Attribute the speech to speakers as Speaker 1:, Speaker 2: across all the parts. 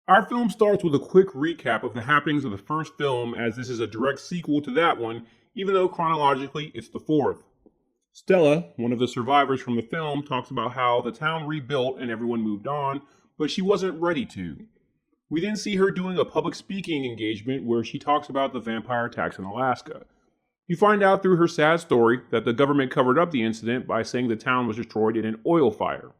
Speaker 1: Our film starts with a quick recap of the happenings of the first film, as this is a direct sequel to that one, even though chronologically it's the fourth. Stella, one of the survivors from the film, talks about how the town rebuilt and everyone moved on, but she wasn't ready to. We then see her doing a public speaking engagement where she talks about the vampire attacks in Alaska. You find out through her sad story that the government covered up the incident by saying the town was destroyed in an oil fire.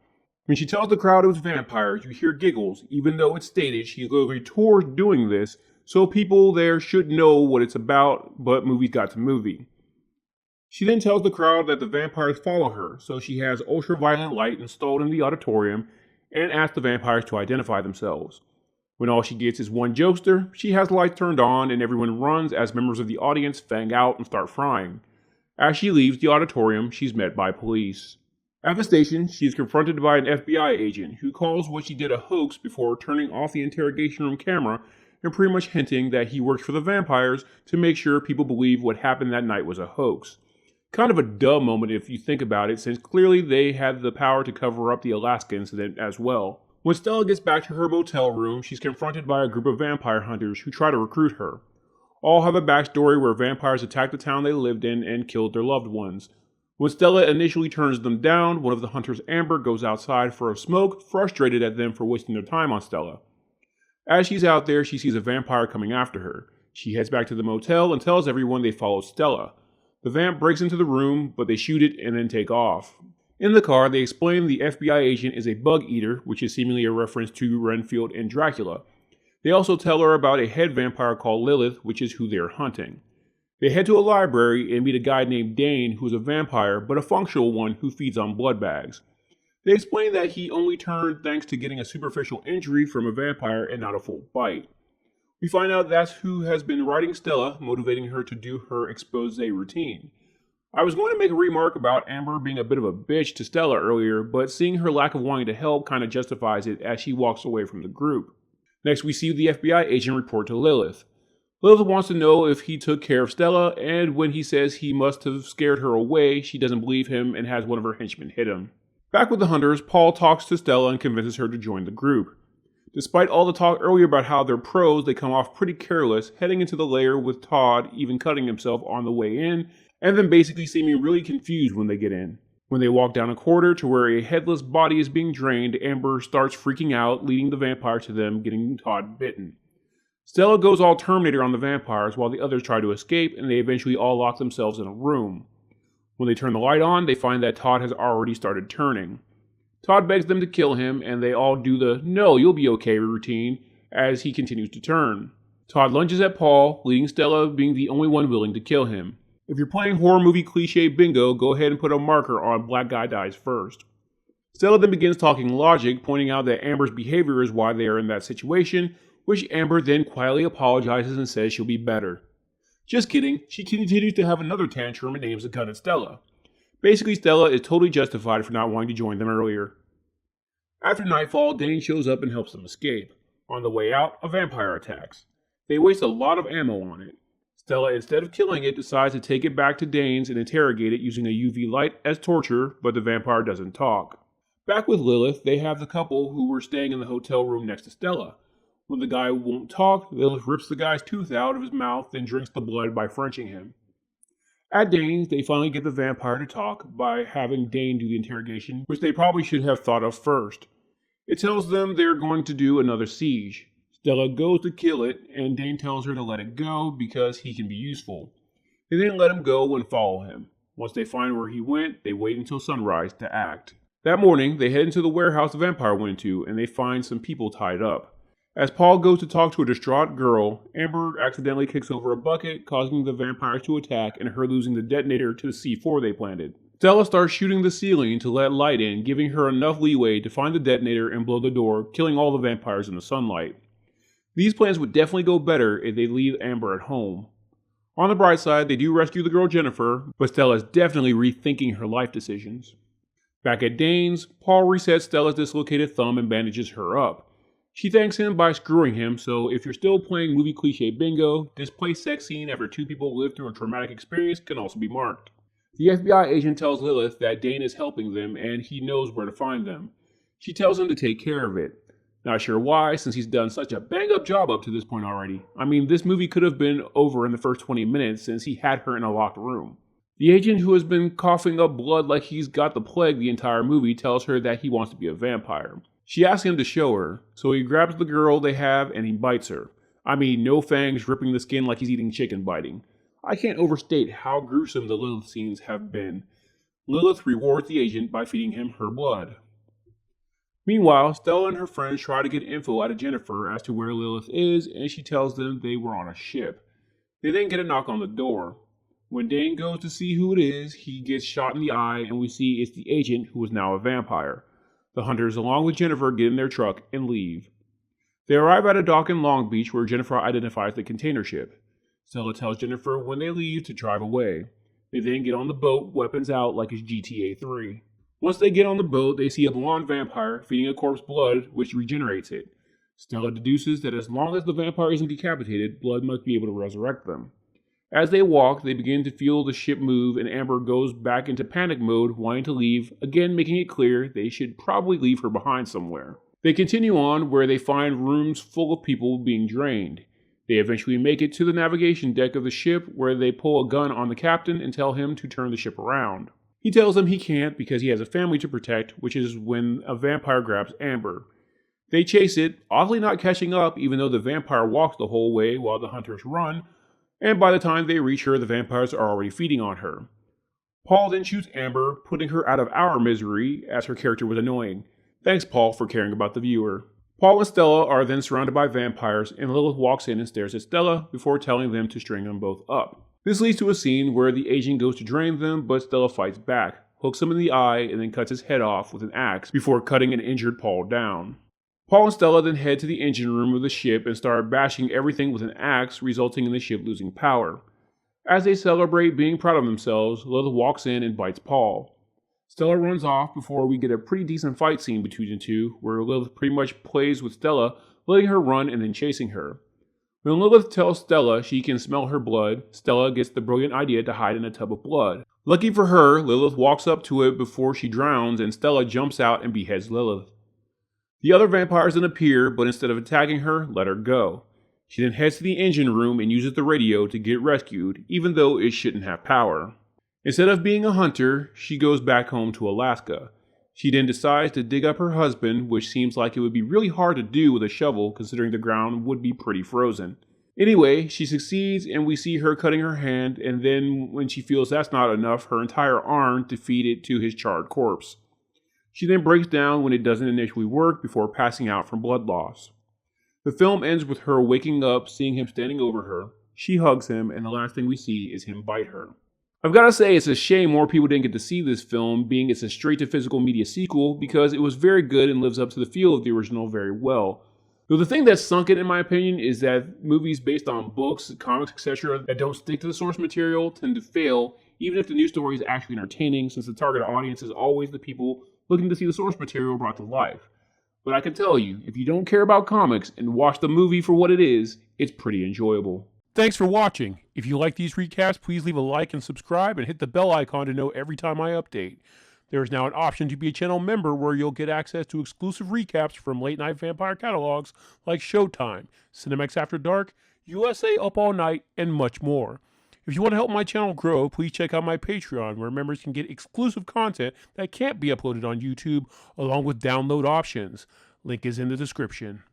Speaker 1: When she tells the crowd it was vampires, you hear giggles, even though it's stated she literally tours doing this, so people there should know what it's about, but movies got to movie. She then tells the crowd that the vampires follow her, so she has ultraviolet light installed in the auditorium and asks the vampires to identify themselves. When all she gets is one jokester, she has the lights turned on and everyone runs as members of the audience fang out and start frying. As she leaves the auditorium, she's met by police. At the station, she is confronted by an FBI agent who calls what she did a hoax before turning off the interrogation room camera and pretty much hinting that he works for the vampires to make sure people believe what happened that night was a hoax. Kind of a dumb moment if you think about it, since clearly they had the power to cover up the Alaskan incident as well. When Stella gets back to her motel room, she's confronted by a group of vampire hunters who try to recruit her. All have a backstory where vampires attacked the town they lived in and killed their loved ones. When Stella initially turns them down, one of the hunters, Amber, goes outside for a smoke, frustrated at them for wasting their time on Stella. As she's out there, she sees a vampire coming after her. She heads back to the motel and tells everyone they follow Stella. The vamp breaks into the room, but they shoot it and then take off. In the car, they explain the FBI agent is a bug eater, which is seemingly a reference to Renfield and Dracula. They also tell her about a head vampire called Lillith, which is who they're hunting. They head to a library and meet a guy named Dane, who is a vampire, but a functional one who feeds on blood bags. They explain that he only turned thanks to getting a superficial injury from a vampire and not a full bite. We find out that's who has been writing Stella, motivating her to do her expose routine. I was going to make a remark about Amber being a bit of a bitch to Stella earlier, but seeing her lack of wanting to help kind of justifies it as she walks away from the group. Next, we see the FBI agent report to Lillith. Lillith wants to know if he took care of Stella, and when he says he must have scared her away, she doesn't believe him and has one of her henchmen hit him. Back with the hunters, Paul talks to Stella and convinces her to join the group. Despite all the talk earlier about how they're pros, they come off pretty careless, heading into the lair with Todd even cutting himself on the way in, and then basically seeming really confused when they get in. When they walk down a corridor to where a headless body is being drained, Amber starts freaking out, leading the vampire to them, getting Todd bitten. Stella goes all Terminator on the vampires while the others try to escape, and they eventually all lock themselves in a room. When they turn the light on, they find that Todd has already started turning. Todd begs them to kill him, and they all do the "no, you'll be okay" routine as he continues to turn. Todd lunges at Paul, leading Stella being the only one willing to kill him. If you're playing horror movie cliche bingo, go ahead and put a marker on Black Guy Dies First. Stella then begins talking logic, pointing out that Amber's behavior is why they are in that situation, which Amber then quietly apologizes and says she'll be better. Just kidding, she continues to have another tantrum and aims a gun at Stella. Basically, Stella is totally justified for not wanting to join them earlier. After nightfall, Dane shows up and helps them escape. On the way out, a vampire attacks. They waste a lot of ammo on it. Stella, instead of killing it, decides to take it back to Dane's and interrogate it using a UV light as torture, but the vampire doesn't talk. Back with Lillith, they have the couple who were staying in the hotel room next to Stella. When the guy won't talk, Lillith rips the guy's tooth out of his mouth and drinks the blood by Frenching him. At Dane's, they finally get the vampire to talk by having Dane do the interrogation, which they probably should have thought of first. It tells them they're going to do another siege. Stella goes to kill it, and Dane tells her to let it go because he can be useful. They then let him go and follow him. Once they find where he went, they wait until sunrise to act. That morning, they head into the warehouse the vampire went into, and they find some people tied up. As Paul goes to talk to a distraught girl, Amber accidentally kicks over a bucket, causing the vampires to attack and her losing the detonator to the C4 they planted. Stella starts shooting the ceiling to let light in, giving her enough leeway to find the detonator and blow the door, killing all the vampires in the sunlight. These plans would definitely go better if they leave Amber at home. On the bright side, they do rescue the girl Jennifer, but Stella is definitely rethinking her life decisions. Back at Dane's, Paul resets Stella's dislocated thumb and bandages her up. She thanks him by screwing him, so if you're still playing movie cliche bingo, this play sex scene after two people live through a traumatic experience can also be marked. The FBI agent tells Lillith that Dane is helping them and he knows where to find them. She tells him to take care of it. Not sure why, since he's done such a bang-up job up to this point already. I mean, this movie could have been over in the first 20 minutes since he had her in a locked room. The agent, who has been coughing up blood like he's got the plague the entire movie, tells her that he wants to be a vampire. She asks him to show her, so he grabs the girl they have and he bites her. I mean, no fangs ripping the skin like he's eating chicken biting. I can't overstate how gruesome the Lillith scenes have been. Lillith rewards the agent by feeding him her blood. Meanwhile, Stella and her friends try to get info out of Jennifer as to where Lillith is, and she tells them they were on a ship. They then get a knock on the door. When Dane goes to see who it is, he gets shot in the eye, and we see it's the agent who is now a vampire. The hunters, along with Jennifer, get in their truck and leave. They arrive at a dock in Long Beach where Jennifer identifies the container ship. Stella tells Jennifer when they leave to drive away. They then get on the boat, weapons out like it's GTA 3. Once they get on the boat, they see a blonde vampire feeding a corpse blood, which regenerates it. Stella deduces that as long as the vampire isn't decapitated, blood must be able to resurrect them. As they walk, they begin to feel the ship move, and Amber goes back into panic mode, wanting to leave, again making it clear they should probably leave her behind somewhere. They continue on, where they find rooms full of people being drained. They eventually make it to the navigation deck of the ship, where they pull a gun on the captain and tell him to turn the ship around. He tells them he can't because he has a family to protect, which is when a vampire grabs Amber. They chase it, oddly not catching up even though the vampire walks the whole way while the hunters run, and by the time they reach her, the vampires are already feeding on her. Paul then shoots Amber, putting her out of our misery, as her character was annoying. Thanks, Paul, for caring about the viewer. Paul and Stella are then surrounded by vampires, and Lillith walks in and stares at Stella before telling them to string them both up. This leads to a scene where the agent goes to drain them, but Stella fights back, hooks him in the eye, and then cuts his head off with an axe before cutting an injured Paul down. Paul and Stella then head to the engine room of the ship and start bashing everything with an axe, resulting in the ship losing power. As they celebrate being proud of themselves, Lillith walks in and bites Paul. Stella runs off before we get a pretty decent fight scene between the two, where Lillith pretty much plays with Stella, letting her run and then chasing her. When Lillith tells Stella she can smell her blood, Stella gets the brilliant idea to hide in a tub of blood. Lucky for her, Lillith walks up to it before she drowns, and Stella jumps out and beheads Lillith. The other vampires then appear, but instead of attacking her, let her go. She then heads to the engine room and uses the radio to get rescued, even though it shouldn't have power. Instead of being a hunter, she goes back home to Alaska. She then decides to dig up her husband, which seems like it would be really hard to do with a shovel considering the ground would be pretty frozen. Anyway, she succeeds and we see her cutting her hand, and then when she feels that's not enough, her entire arm to feed it to his charred corpse. She then breaks down when it doesn't initially work before passing out from blood loss. The film ends with her waking up, seeing him standing over her. She hugs him, and the last thing we see is him bite her. I've got to say it's a shame more people didn't get to see this film, being it's a straight-to-physical media sequel, because it was very good and lives up to the feel of the original very well. Though the thing that's sunk it, in my opinion, is that movies based on books, comics, etc. that don't stick to the source material tend to fail, even if the new story is actually entertaining, since the target audience is always the people looking to see the source material brought to life. But I can tell you, if you don't care about comics and watch the movie for what it is, it's pretty enjoyable. Thanks for watching. If you like these recaps, please leave a like and subscribe and hit the bell icon to know every time I update. There is now an option to be a channel member where you'll get access to exclusive recaps from late night vampire catalogs like Showtime, Cinemax After Dark, USA Up All Night, and much more. If you want to help my channel grow, please check out my Patreon, where members can get exclusive content that can't be uploaded on YouTube, along with download options. Link is in the description.